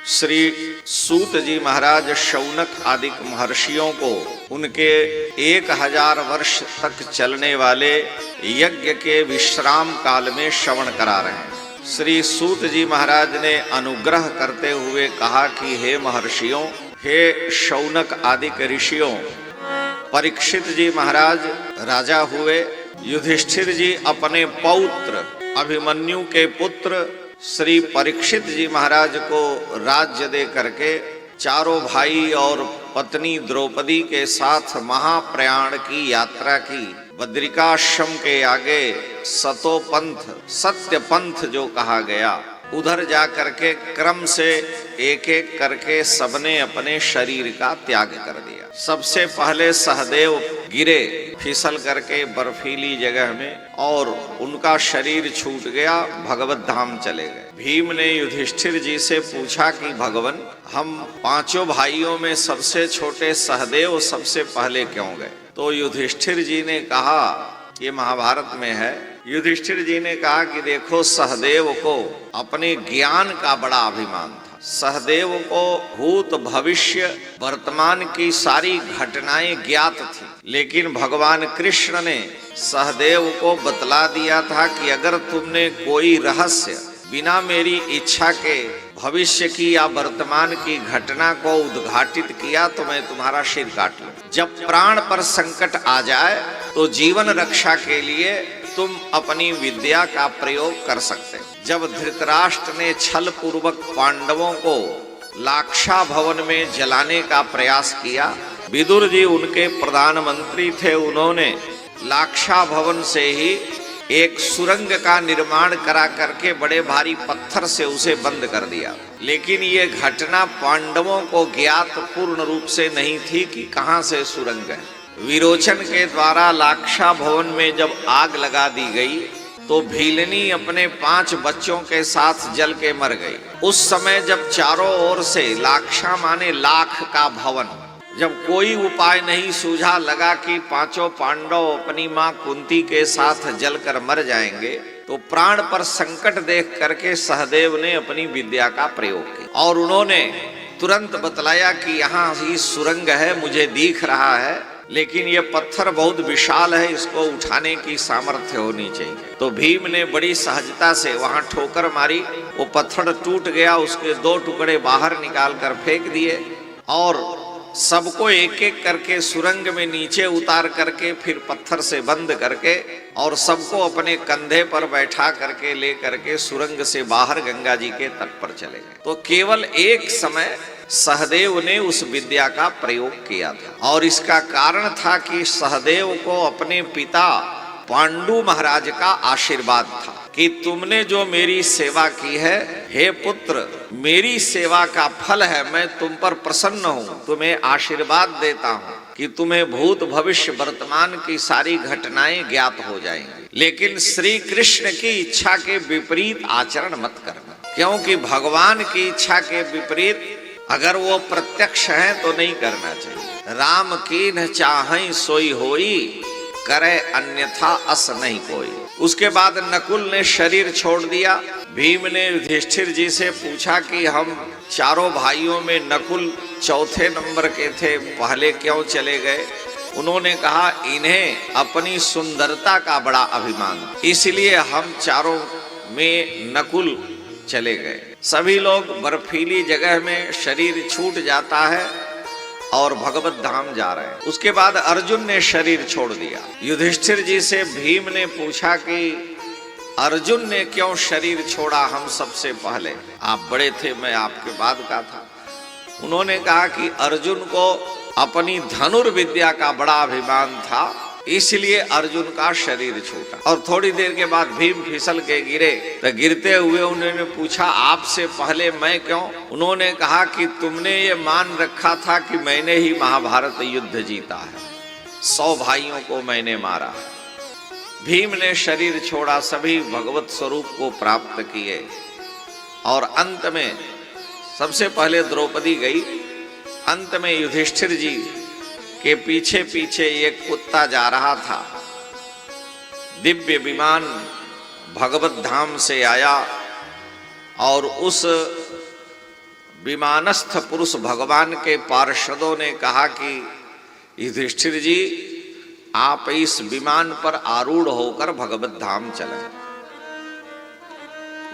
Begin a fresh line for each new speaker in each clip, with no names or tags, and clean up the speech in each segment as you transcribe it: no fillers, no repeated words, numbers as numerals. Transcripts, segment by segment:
श्री सूत जी महाराज शौनक आदि महर्षियों को उनके 1000 वर्ष तक चलने वाले यज्ञ के विश्राम काल में श्रवण करा रहे हैं। श्री सूत जी महाराज ने अनुग्रह करते हुए कहा कि हे महर्षियों, हे शौनक आदि ऋषियों, परीक्षित जी महाराज राजा हुए, युधिष्ठिर जी अपने पौत्र अभिमन्यु के पुत्र श्री परीक्षित जी महाराज को राज्य दे करके चारों भाई और पत्नी द्रौपदी के साथ महाप्रयाण की यात्रा की। बद्रिकाश्रम के आगे सतोपंथ, सत्य पंथ जो कहा गया, उधर जा करके क्रम से एक एक करके सबने अपने शरीर का त्याग कर दिया। सबसे पहले सहदेव गिरे फिसल करके बर्फीली जगह में और उनका शरीर छूट गया, भगवत धाम चले गए। भीम ने युधिष्ठिर जी से पूछा कि भगवन, हम पांचों भाइयों में सबसे छोटे सहदेव सबसे पहले क्यों गए? तो युधिष्ठिर जी ने कहा, ये महाभारत में है, युधिष्ठिर जी ने कहा कि देखो, सहदेव को अपने ज्ञान का बड़ा अभिमान था। सहदेव को भूत भविष्य वर्तमान की सारी घटनाएं ज्ञात थी, लेकिन भगवान कृष्ण ने सहदेव को बतला दिया था कि अगर तुमने कोई रहस्य बिना मेरी इच्छा के भविष्य की या वर्तमान की घटना को उद्घाटित किया तो मैं तुम्हारा सिर काट लूं। जब प्राण पर संकट आ जाए तो जीवन रक्षा के लिए तुम अपनी विद्या का प्रयोग कर सकते। जब धृतराष्ट्र ने छल पूर्वक पांडवों को लाक्षा भवन में जलाने का प्रयास किया, विदुर जी उनके प्रधानमंत्री थे, उन्होंने लाक्षा भवन से ही एक सुरंग का निर्माण करा करके बड़े भारी पत्थर से उसे बंद कर दिया। लेकिन ये घटना पांडवों को ज्ञात पूर्ण रूप से नहीं थी कि कहां से सुरंग है। विरोचन के द्वारा लाक्षा भवन में जब आग लगा दी गई तो भीलनी अपने 5 बच्चों के साथ जल के मर गई। उस समय जब चारों ओर से लाक्षा माने लाख का भवन, जब कोई उपाय नहीं सूझा, लगा कि 5 पांडव अपनी मां कुंती के साथ जलकर मर जाएंगे, तो प्राण पर संकट देख करके सहदेव ने अपनी विद्या का प्रयोग किया और उन्होंने तुरंत बतलाया कि यहाँ ही सुरंग है, मुझे दिख रहा है, लेकिन ये पत्थर बहुत विशाल है, इसको उठाने की सामर्थ्य होनी चाहिए। तो भीम ने बड़ी सहजता से वहां ठोकर मारी, वो पत्थर टूट गया, उसके 2 टुकड़े बाहर निकाल कर फेंक दिए और सबको एक एक करके सुरंग में नीचे उतार करके फिर पत्थर से बंद करके और सबको अपने कंधे पर बैठा करके ले करके सुरंग से बाहर गंगा जी के तट पर चले गए। तो केवल एक समय सहदेव ने उस विद्या का प्रयोग किया था और इसका कारण था कि सहदेव को अपने पिता पांडु महाराज का आशीर्वाद था कि तुमने जो मेरी सेवा की है, हे पुत्र, मेरी सेवा का फल है, मैं तुम पर प्रसन्न हूँ, तुम्हें आशीर्वाद देता हूँ कि तुम्हें भूत भविष्य वर्तमान की सारी घटनाएं ज्ञात हो जाएंगी, लेकिन श्री कृष्ण की इच्छा के विपरीत आचरण मत करना, क्योंकि भगवान की इच्छा के विपरीत अगर वो प्रत्यक्ष है तो नहीं करना चाहिए। राम कीन्ह चाहै सोई होई, करे अन्यथा अस नहीं कोई। उसके बाद नकुल ने शरीर छोड़ दिया। भीम ने युधिष्ठिर जी से पूछा कि हम चारों भाइयों में नकुल चौथे नंबर के थे, पहले क्यों चले गए? उन्होंने कहा, इन्हें अपनी सुंदरता का बड़ा अभिमान, इसलिए हम चारों में नकुल चले गए। सभी लोग बर्फीली जगह में शरीर छूट जाता है और भगवत धाम जा रहे हैं। उसके बाद अर्जुन ने शरीर छोड़ दिया। युधिष्ठिर जी से भीम ने पूछा कि अर्जुन ने क्यों शरीर छोड़ा हम सबसे पहले? आप बड़े थे, मैं आपके बाद का था। उन्होंने कहा कि अर्जुन को अपनी धनुर्विद्या का बड़ा अभिमान था, इसलिए अर्जुन का शरीर छूटा। और थोड़ी देर के बाद भीम फिसल के गिरे, तो गिरते हुए उन्होंने पूछा, आपसे पहले मैं क्यों? उन्होंने कहा कि तुमने ये मान रखा था कि मैंने ही महाभारत युद्ध जीता है, 100 भाइयों को मैंने मारा। भीम ने शरीर छोड़ा, सभी भगवत स्वरूप को प्राप्त किए और अंत में सबसे पहले द्रौपदी गई, अंत में युधिष्ठिर जी के पीछे पीछे एक कुत्ता जा रहा था। दिव्य विमान भगवत धाम से आया और उस विमानस्थ पुरुष भगवान के पार्षदों ने कहा कि युधिष्ठिर जी आप इस विमान पर आरूढ़ होकर भगवत धाम चलें।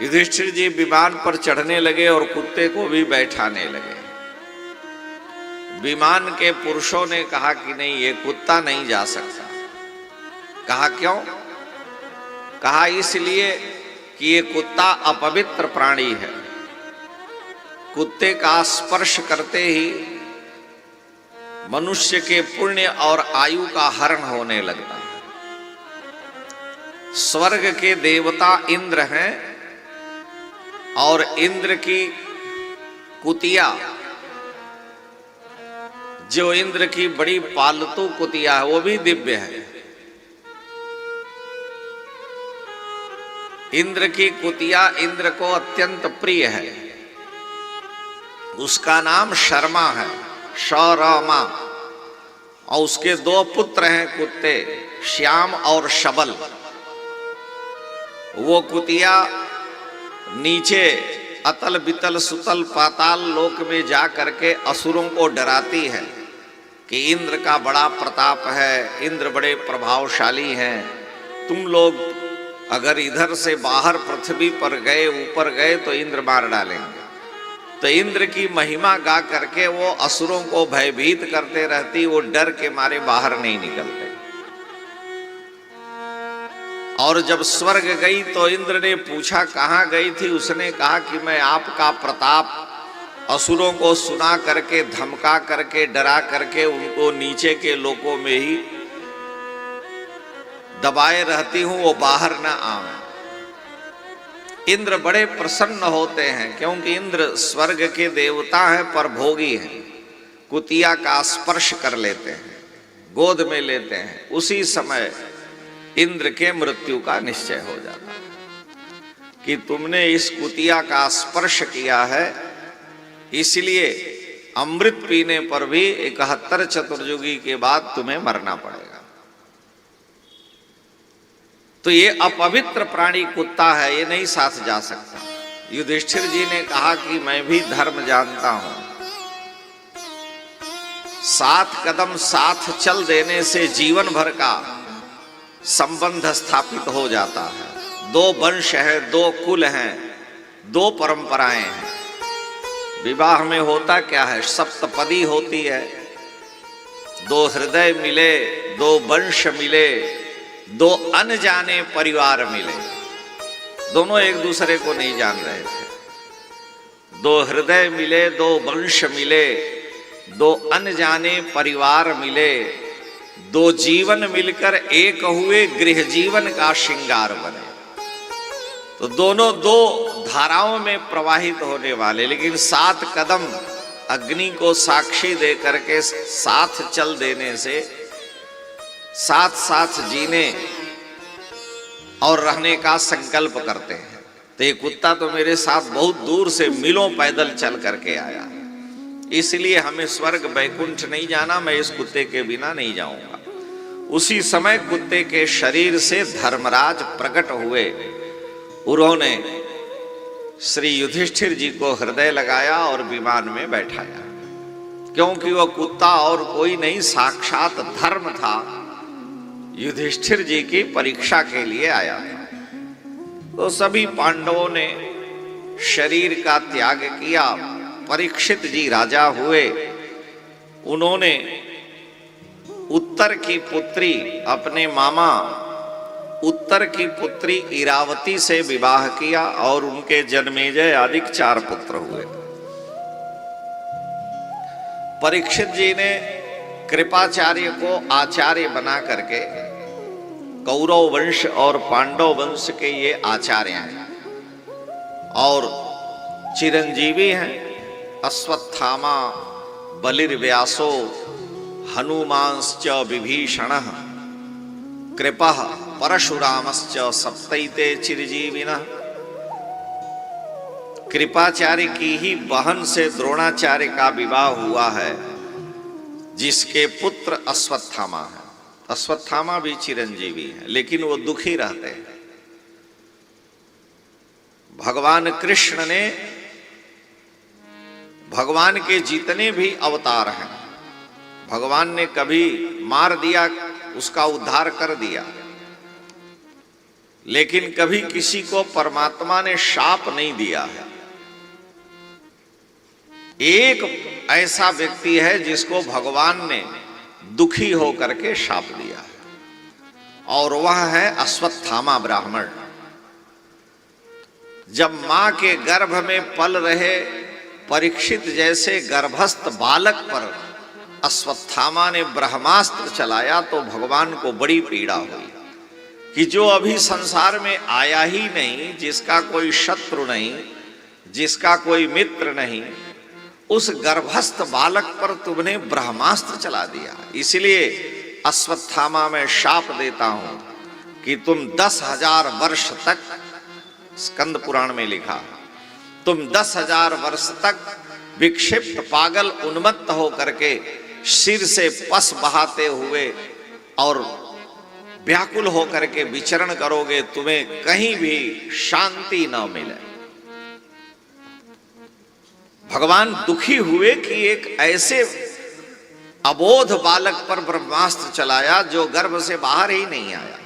युधिष्ठिर जी विमान पर चढ़ने लगे और कुत्ते को भी बैठाने लगे। विमान के पुरुषों ने कहा कि नहीं, ये कुत्ता नहीं जा सकता। कहा क्यों? कहा इसलिए कि ये कुत्ता अपवित्र प्राणी है। कुत्ते का स्पर्श करते ही मनुष्य के पुण्य और आयु का हरण होने लगता है। स्वर्ग के देवता इंद्र हैं और इंद्र की कुतिया, जो इंद्र की बड़ी पालतू कुतिया है, वो भी दिव्य है। इंद्र की कुतिया इंद्र को अत्यंत प्रिय है। उसका नाम शर्मा है, शौरमा। और उसके दो पुत्र हैं कुत्ते, श्याम और शबल। वो कुतिया नीचे अतल बितल सुतल पाताल लोक में जा करके असुरों को डराती है कि इंद्र का बड़ा प्रताप है, इंद्र बड़े प्रभावशाली हैं, तुम लोग अगर इधर से बाहर पृथ्वी पर गए, ऊपर गए तो इंद्र मार डालेंगे। तो इंद्र की महिमा गा करके वो असुरों को भयभीत करते रहती, वो डर के मारे बाहर नहीं निकलते। और जब स्वर्ग गई तो इंद्र ने पूछा कहाँ गई थी। उसने कहा कि मैं आपका प्रताप असुरों को सुना करके, धमका करके, डरा करके उनको नीचे के लोकों में ही दबाए रहती हूं, वो बाहर ना आवे। इंद्र बड़े प्रसन्न होते हैं क्योंकि इंद्र स्वर्ग के देवता हैं पर भोगी हैं। कुतिया का स्पर्श कर लेते हैं, गोद में लेते हैं, उसी समय इंद्र के मृत्यु का निश्चय हो जाता है कि तुमने इस कुतिया का स्पर्श किया है, इसलिए अमृत पीने पर भी 71 चतुर्युगी के बाद तुम्हें मरना पड़ेगा। तो ये अपवित्र प्राणी कुत्ता है, ये नहीं साथ जा सकता। युधिष्ठिर जी ने कहा कि मैं भी धर्म जानता हूं, 7 कदम साथ चल देने से जीवन भर का संबंध स्थापित हो जाता है। 2 वंश है, 2 कुल हैं, 2 परंपराएं हैं। विवाह में होता क्या है? सप्तपदी होती है। 2 हृदय मिले, 2 वंश मिले, 2 अनजाने परिवार मिले। दोनों एक दूसरे को नहीं जान रहे थे। 2 हृदय मिले, 2 वंश मिले, 2 अनजाने परिवार मिले, 2 जीवन मिलकर एक हुए, गृह जीवन का श्रृंगार बने। तो दोनों 2 धाराओं में प्रवाहित होने वाले, लेकिन 7 कदम अग्नि को साक्षी दे करके साथ चल देने से, साथ साथ जीने और रहने का संकल्प करते हैं। तो ये कुत्ता तो मेरे साथ बहुत दूर से मीलों पैदल चल करके आया, इसलिए हमें स्वर्ग वैकुंठ नहीं जाना, मैं इस कुत्ते के बिना नहीं जाऊंगा। उसी समय कुत्ते के शरीर से धर्मराज प्रकट हुए। उन्होंने श्री युधिष्ठिर जी को हृदय लगाया और विमान में बैठाया, क्योंकि वह कुत्ता और कोई नहीं, साक्षात धर्म था, युधिष्ठिर जी की परीक्षा के लिए आया था। तो सभी पांडवों ने शरीर का त्याग किया। परीक्षित जी राजा हुए। उन्होंने उत्तर की पुत्री, अपने मामा उत्तर की पुत्री इरावती से विवाह किया और उनके जन्मेजय आदि 4 पुत्र हुए। परीक्षित जी ने कृपाचार्य को आचार्य बना करके, कौरव वंश और पांडव वंश के ये आचार्य हैं और चिरंजीवी हैं। अश्वत्थामा, बलिर्व्यासो, हनुमांश्च विभीषणः, कृपः परशुरामश्च सप्तैते चिरजीविनः। कृपाचार्य की ही बहन से द्रोणाचार्य का विवाह हुआ है, जिसके पुत्र अश्वत्थामा है। अश्वत्थामा भी चिरंजीवी है, लेकिन वो दुखी रहते हैं। भगवान कृष्ण ने भगवान के जितने भी अवतार हैं, भगवान ने कभी मार दिया, उसका उद्धार कर दिया, लेकिन कभी किसी को परमात्मा ने शाप नहीं दिया है। एक ऐसा व्यक्ति है जिसको भगवान ने दुखी होकर के शाप दिया है, और वह है अश्वत्थामा ब्राह्मण। जब मां के गर्भ में पल रहे परीक्षित जैसे गर्भस्थ बालक पर अश्वत्थामा ने ब्रह्मास्त्र चलाया तो भगवान को बड़ी पीड़ा हुई कि जो अभी संसार में आया ही नहीं, जिसका कोई शत्रु नहीं, जिसका कोई मित्र नहीं, उस गर्भस्थ बालक पर तुमने ब्रह्मास्त्र चला दिया। इसलिए अश्वत्थामा में शाप देता हूं कि तुम 10,000 वर्ष तक, स्कंद पुराण में लिखा, तुम 10,000 वर्ष तक विक्षिप्त पागल उन्मत्त होकर के सिर से पस बहाते हुए और व्याकुल होकर के विचरण करोगे, तुम्हें कहीं भी शांति न मिले। भगवान दुखी हुए कि एक ऐसे अबोध बालक पर ब्रह्मास्त्र चलाया जो गर्भ से बाहर ही नहीं आया,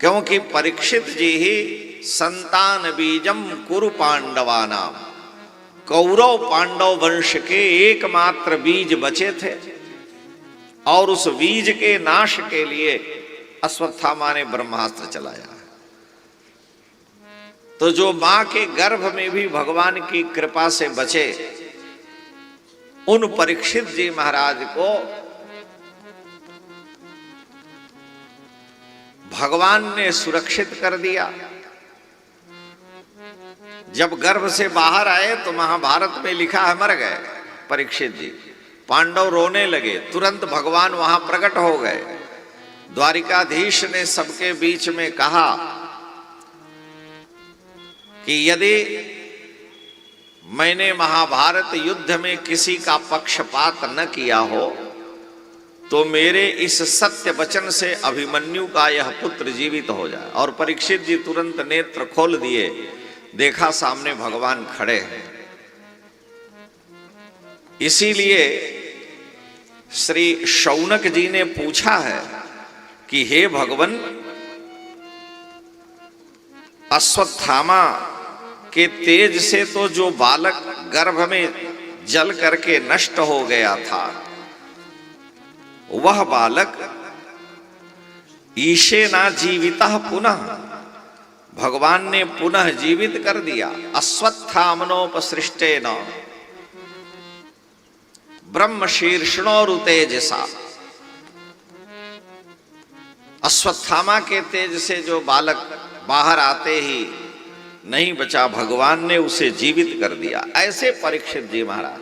क्योंकि परीक्षित जी ही संतान बीजम कुरु पांडवानाम, कौरव पांडव वंश के एकमात्र बीज बचे थे, और उस बीज के नाश के लिए अश्वत्थामा ने ब्रह्मास्त्र चलाया। तो जो मां के गर्भ में भी भगवान की कृपा से बचे, उन परीक्षित जी महाराज को भगवान ने सुरक्षित कर दिया। जब गर्भ से बाहर आए तो महाभारत में लिखा है मर गए परीक्षित जी। पांडव रोने लगे, तुरंत भगवान वहां प्रकट हो गए। द्वारिकाधीश ने सबके बीच में कहा कि यदि मैंने महाभारत युद्ध में किसी का पक्षपात न किया हो तो मेरे इस सत्य वचन से अभिमन्यु का यह पुत्र जीवित हो जाए। और परीक्षित जी तुरंत नेत्र खोल दिए, देखा सामने भगवान खड़े हैं। इसीलिए श्री शौनक जी ने पूछा है कि हे भगवान, अश्वत्थामा के तेज से तो जो बालक गर्भ में जल करके नष्ट हो गया था, वह बालक ईशे ना जीविता पुनः, भगवान ने पुनः जीवित कर दिया। अश्वत्थामनोपसृष्टेन ब्रह्म शीर्षणोरुतेजसा, अश्वत्थामा के तेज से जो बालक बाहर आते ही नहीं बचा, भगवान ने उसे जीवित कर दिया। ऐसे परीक्षित जी महाराज